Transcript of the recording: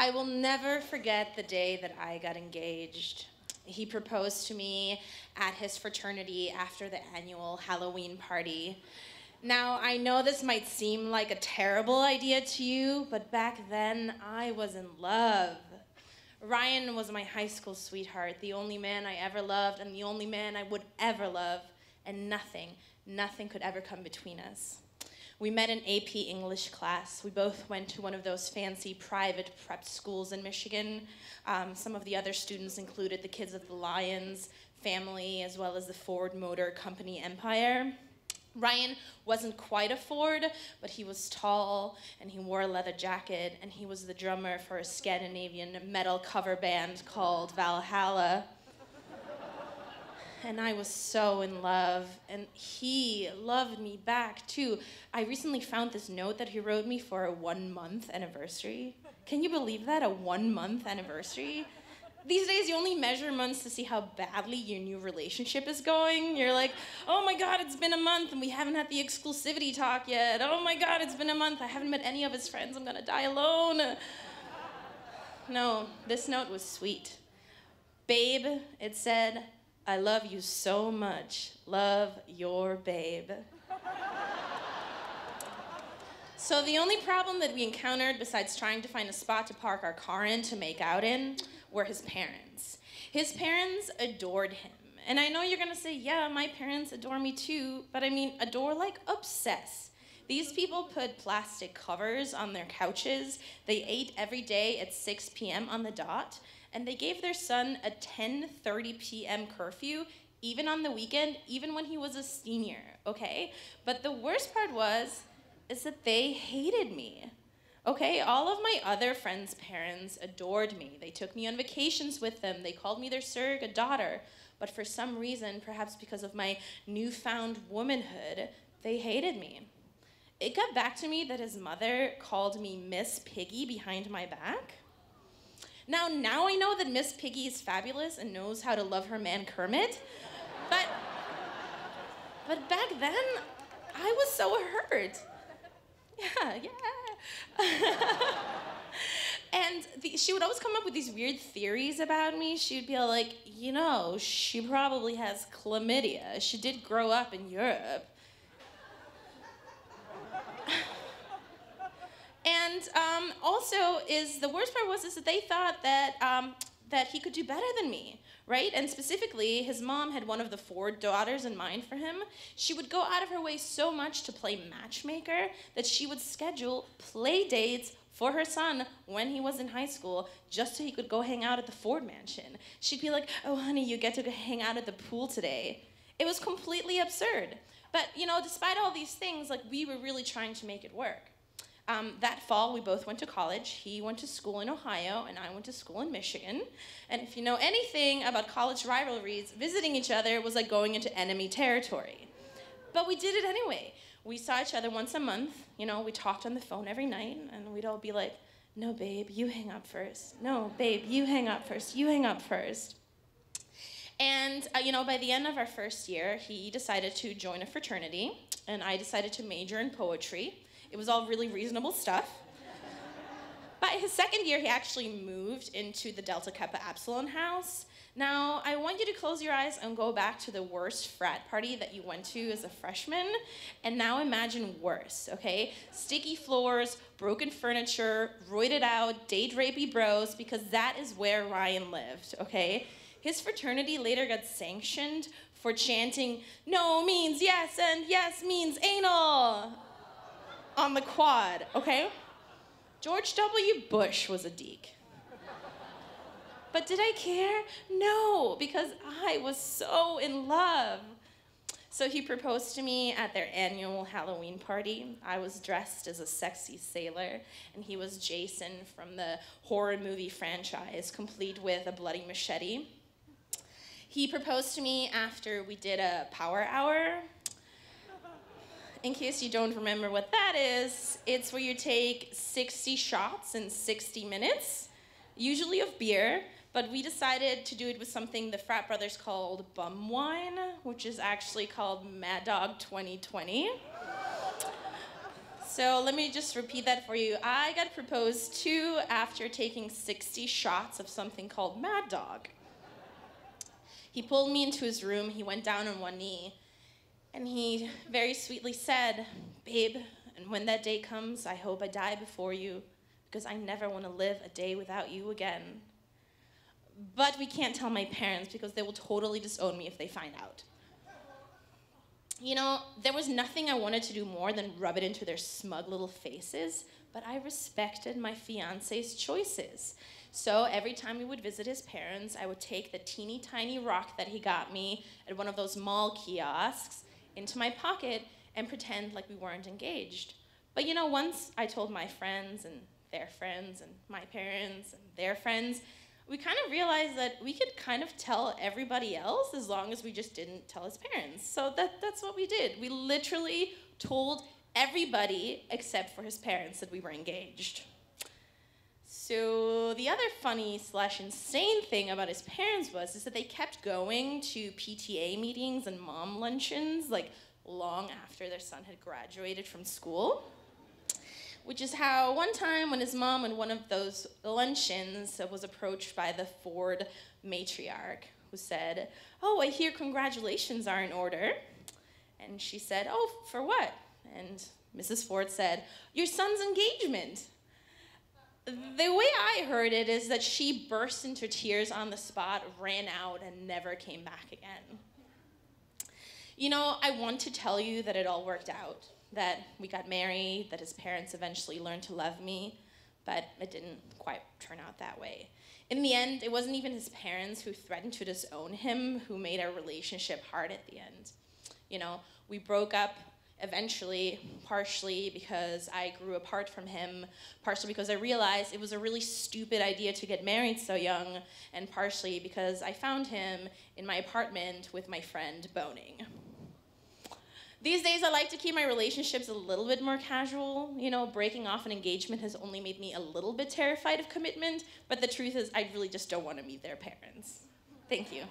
I will never forget the day that I got engaged. He proposed to me at his fraternity after the annual Halloween party. Now, I know this might seem like a terrible idea to you, but back then I was in love. Ryan was my high school sweetheart, the only man I ever loved and the only man I would ever love, and nothing could ever come between us. We met in AP English class. We both went to one of those fancy private prep schools in Michigan. Some of the other students included the kids of the Lions family, as well as the Ford Motor Company empire. Ryan wasn't quite a Ford, but he was tall, and he wore a leather jacket, and he was the drummer for a Scandinavian metal cover band called Valhalla. And I was so in love, and he loved me back too. I recently found this note that he wrote me for a 1-month anniversary. Can you believe that, a 1-month anniversary? These days, you only measure months to see how badly your new relationship is going. You're like, oh my God, it's been a month and we haven't had the exclusivity talk yet. Oh my God, it's been a month, I haven't met any of his friends, I'm gonna die alone. No, this note was sweet. Babe, it said, I love you so much. Love, your babe. So the only problem that we encountered, besides trying to find a spot to park our car in to make out in, were his parents. His parents adored him. And I know you're gonna say, yeah, my parents adore me too, but I mean, adore like obsess. These people put plastic covers on their couches. They ate every day at 6 p.m. on the dot. And they gave their son a 10:30 p.m. curfew, even on the weekend, even when he was a senior, okay? But the worst part is that they hated me, okay? All of my other friends' parents adored me. They took me on vacations with them. They called me their surrogate daughter. But for some reason, perhaps because of my newfound womanhood, they hated me. It got back to me that his mother called me Miss Piggy behind my back. Now I know that Miss Piggy is fabulous and knows how to love her man Kermit, but back then, I was so hurt. Yeah. And she would always come up with these weird theories about me. She'd be like, you know, she probably has chlamydia. She did grow up in Europe. And also, the worst part was that they thought that he could do better than me, right? And specifically, his mom had one of the Ford daughters in mind for him. She would go out of her way so much to play matchmaker that she would schedule play dates for her son when he was in high school, just so he could go hang out at the Ford mansion. She'd be like, oh honey, you get to go hang out at the pool today. It was completely absurd. But you know, despite all these things, like, we were really trying to make it work. That fall, we both went to college. He went to school in Ohio, and I went to school in Michigan. And if you know anything about college rivalries, visiting each other was like going into enemy territory. But we did it anyway. We saw each other once a month. You know, we talked on the phone every night, and we'd all be like, no, babe, you hang up first. No, babe, you hang up first. You hang up first. And, you know, by the end of our first year, he decided to join a fraternity, and I decided to major in poetry. It was all really reasonable stuff. By his second year, he actually moved into the Delta Kappa Epsilon house. Now, I want you to close your eyes and go back to the worst frat party that you went to as a freshman, and now imagine worse, okay? Sticky floors, broken furniture, roided out, date rapey bros, because that is where Ryan lived, okay? His fraternity later got sanctioned for chanting, no means yes and yes means anal, on the quad, okay? George W. Bush was a deek. But did I care? No, because I was so in love. So he proposed to me at their annual Halloween party. I was dressed as a sexy sailor, and he was Jason from the horror movie franchise, complete with a bloody machete. He proposed to me after we did a power hour. In case you don't remember what that is, it's where you take 60 shots in 60 minutes, usually of beer, but we decided to do it with something the frat brothers called bum wine, which is actually called Mad Dog 2020. So let me just repeat that for you. I got proposed to after taking 60 shots of something called Mad Dog. He pulled me into his room, he went down on one knee, and he very sweetly said, "Babe, and when that day comes, I hope I die before you, because I never want to live a day without you again. But we can't tell my parents because they will totally disown me if they find out." You know, there was nothing I wanted to do more than rub it into their smug little faces, but I respected my fiance's choices. So every time we would visit his parents, I would take the teeny tiny rock that he got me at one of those mall kiosks into my pocket and pretend like we weren't engaged. But you know, once I told my friends and their friends and my parents and their friends, we kind of realized that we could kind of tell everybody else as long as we just didn't tell his parents. So that's what we did. We literally told everybody except for his parents that we were engaged. So the other funny / insane thing about his parents is that they kept going to PTA meetings and mom luncheons like long after their son had graduated from school. Which is how one time when his mom at one of those luncheons was approached by the Ford matriarch who said, "Oh, I hear congratulations are in order." And she said, "Oh, for what?" And Mrs. Ford said, "Your son's engagement." The way I heard it is that she burst into tears on the spot, ran out, and never came back again. You know, I want to tell you that it all worked out, that we got married, that his parents eventually learned to love me, but it didn't quite turn out that way. In the end, it wasn't even his parents who threatened to disown him who made our relationship hard at the end. You know, we broke up eventually, partially because I grew apart from him, partially because I realized it was a really stupid idea to get married so young, and partially because I found him in my apartment with my friend boning. These days, I like to keep my relationships a little bit more casual. You know, breaking off an engagement has only made me a little bit terrified of commitment, but the truth is I really just don't want to meet their parents. Thank you.